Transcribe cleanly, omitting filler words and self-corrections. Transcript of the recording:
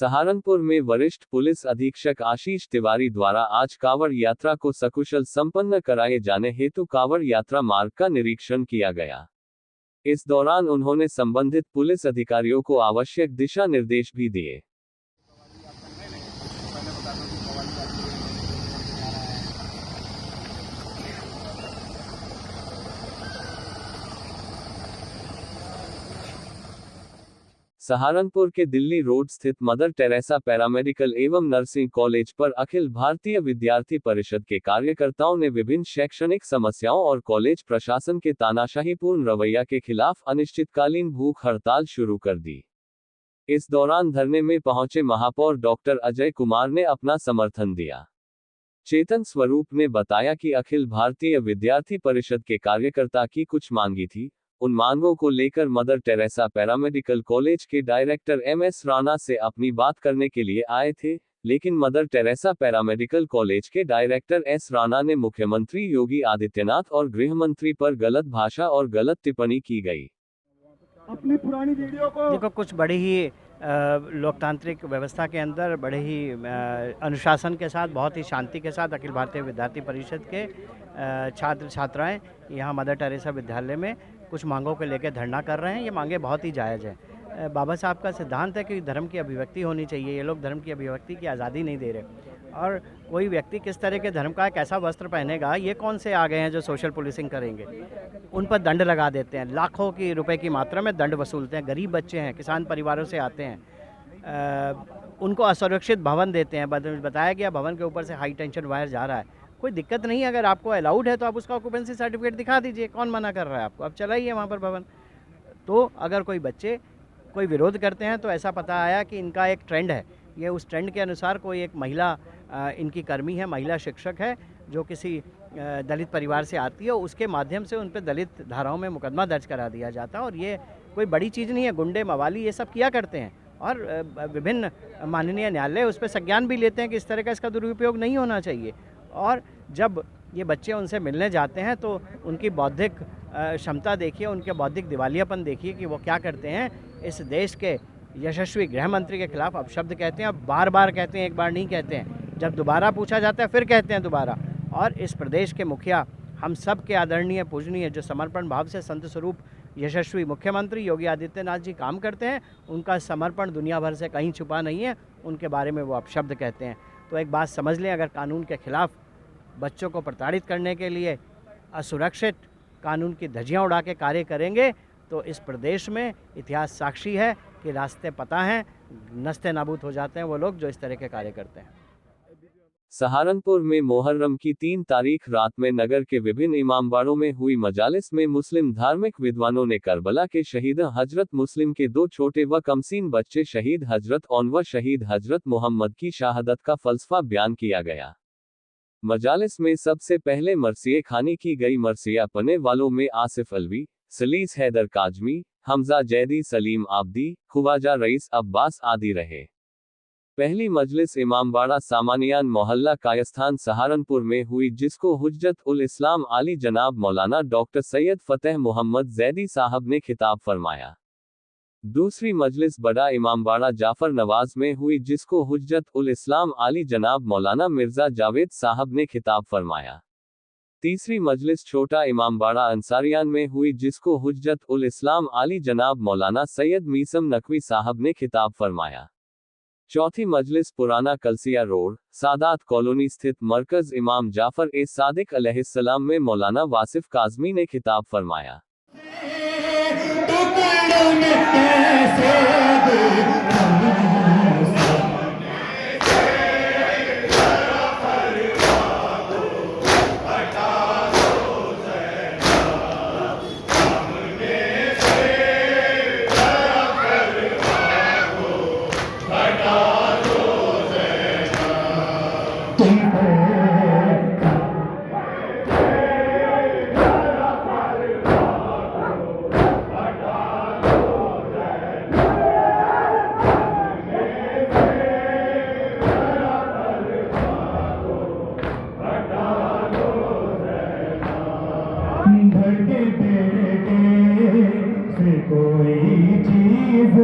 सहारनपुर में वरिष्ठ पुलिस अधीक्षक आशीष तिवारी द्वारा आज कांवड़ यात्रा को सकुशल संपन्न कराए जाने हेतु कांवड़ यात्रा मार्ग का निरीक्षण किया गया। इस दौरान उन्होंने संबंधित पुलिस अधिकारियों को आवश्यक दिशा निर्देश भी दिए। सहारनपुर के दिल्ली रोड स्थित मदर टेरेसा पैरामेडिकल एवं नर्सिंग कॉलेज पर अखिल भारतीय विद्यार्थी परिषद के कार्यकर्ताओं ने विभिन्न शैक्षणिक समस्याओं और कॉलेज प्रशासन के तानाशाहीपूर्ण रवैया के खिलाफ अनिश्चितकालीन भूख हड़ताल शुरू कर दी। इस दौरान धरने में पहुंचे महापौर डॉक्टर अजय कुमार ने अपना समर्थन दिया। चेतन स्वरूप ने बताया कि अखिल भारतीय विद्यार्थी परिषद के कार्यकर्ता की कुछ मांगी थी। उन मांगों को लेकर मदर टेरेसा पैरामेडिकल कॉलेज के डायरेक्टर MS राणा से अपनी बात करने के लिए आए थे, लेकिन मदर टेरेसा पैरामेडिकल कॉलेज के डायरेक्टर S राणा ने मुख्यमंत्री योगी आदित्यनाथ और गृह मंत्री पर गलत भाषा और गलत टिप्पणी की गई। अपनी पुरानी वीडियो को देखो, कुछ बड़े ही लोकतांत्रिक व्यवस्था के अंदर बड़े ही अनुशासन के साथ, बहुत ही शांति के साथ अखिल भारतीय विद्यार्थी परिषद के छात्र छात्राएं यहाँ मदर टेरेसा विद्यालय में कुछ मांगों को लेकर धरना कर रहे हैं। ये मांगे बहुत ही जायज़ हैं। बाबा साहब का सिद्धांत है कि धर्म की अभिव्यक्ति होनी चाहिए। ये लोग धर्म की अभिव्यक्ति की आज़ादी नहीं दे रहे, और कोई व्यक्ति किस तरह के धर्म का कैसा वस्त्र पहनेगा, ये कौन से आ गए हैं जो सोशल पुलिसिंग करेंगे। उन पर दंड लगा देते हैं, लाखों की रुपए की मात्रा में दंड वसूलते हैं। गरीब बच्चे हैं, किसान परिवारों से आते हैं, उनको असुरक्षित भवन देते हैं। बताया गया भवन के ऊपर से हाई टेंशन वायर जा रहा है। कोई दिक्कत नहीं, अगर आपको अलाउड है तो आप उसका ऑक्यूपेंसी सर्टिफिकेट दिखा दीजिए, कौन मना कर रहा है आपको, आप चलाइए वहाँ पर भवन। तो अगर कोई बच्चे कोई विरोध करते हैं तो ऐसा पता आया कि इनका एक ट्रेंड है। ये उस ट्रेंड के अनुसार कोई एक महिला इनकी कर्मी है, महिला शिक्षक है, जो किसी दलित परिवार से आती है, उसके माध्यम से उन पर दलित धाराओं में मुकदमा दर्ज करा दिया जाता है। और ये कोई बड़ी चीज़ नहीं है, गुंडे मवाली ये सब किया करते हैं, और विभिन्न माननीय न्यायालय उस पर संज्ञान भी लेते हैं कि इस तरह का इसका दुरुपयोग नहीं होना चाहिए। और जब ये बच्चे उनसे मिलने जाते हैं तो उनकी बौद्धिक क्षमता देखिए, उनके बौद्धिक दिवालियापन देखिए कि वो क्या करते हैं। इस देश के यशस्वी गृह मंत्री के खिलाफ अपशब्द कहते हैं, बार बार कहते हैं, एक बार नहीं कहते हैं, जब दोबारा पूछा जाता है फिर कहते हैं दोबारा। और इस प्रदेश के मुखिया, हम सब के आदरणीय पूजनीय, जो समर्पण भाव से संत स्वरूप यशस्वी मुख्यमंत्री योगी आदित्यनाथ जी काम करते हैं, उनका समर्पण दुनिया भर से कहीं छुपा नहीं है। उनके बारे में वो अपशब्द कहते हैं। तो एक बात समझ लें, अगर कानून के खिलाफ बच्चों को प्रताड़ित करने के लिए असुरक्षित कानून की धज्जियां उड़ा के कार्य करेंगे तो इस प्रदेश में इतिहास साक्षी है कि रास्ते पता हैं, नस्ते नाबूद हो जाते हैं वो लोग जो इस तरह के कार्य करते हैं। सहारनपुर में मुहर्रम की 3 तारीख रात में नगर के विभिन्न इमामबाड़ों में हुई मजालिस में मुस्लिम धार्मिक विद्वानों ने करबला के शहीद हजरत मुस्लिम के 2 छोटे व कमसीन बच्चे शहीद हजरत ओन व शहीद हजरत मोहम्मद की शहादत का फलसफा बयान किया गया। मजालिस में सबसे पहले मरसिया खानी की गई। मरसिया पने वालों में आसिफ अलवी, सलीस हैदर काजमी, हमजा जैदी, सलीम आब्दी, खुवाजा रईस अब्बास आदि रहे। पहली मजलिस इमामबाड़ा सामानियान मोहल्ला कायस्थान सहारनपुर में हुई, जिसको हुज्जत उल इस्लाम आली जनाब मौलाना डॉक्टर सैयद फतेह मोहम्मद जैदी साहब ने खिताब फरमाया। दूसरी मजलिस बड़ा इमामबाड़ा जाफर नवाज में हुई, जिसको हुज्जत उल इस्लाम आली जनाब मौलाना मिर्जा जावेद साहब ने खिताब फरमाया। तीसरी मजलिस छोटा इमामबाड़ा अंसारियान में हुई, जिसको हुज्जत उल इस्लाम आली जनाब मौलाना सैयद मीसम नकवी साहब ने खिताब फरमाया। चौथी मजलिस पुराना कलसिया रोड, सादात कॉलोनी स्थित मरकज इमाम जाफर ए सादिक अलैहिस्सलाम में मौलाना वासिफ काजमी ने खिताब फरमाया। कोई चीज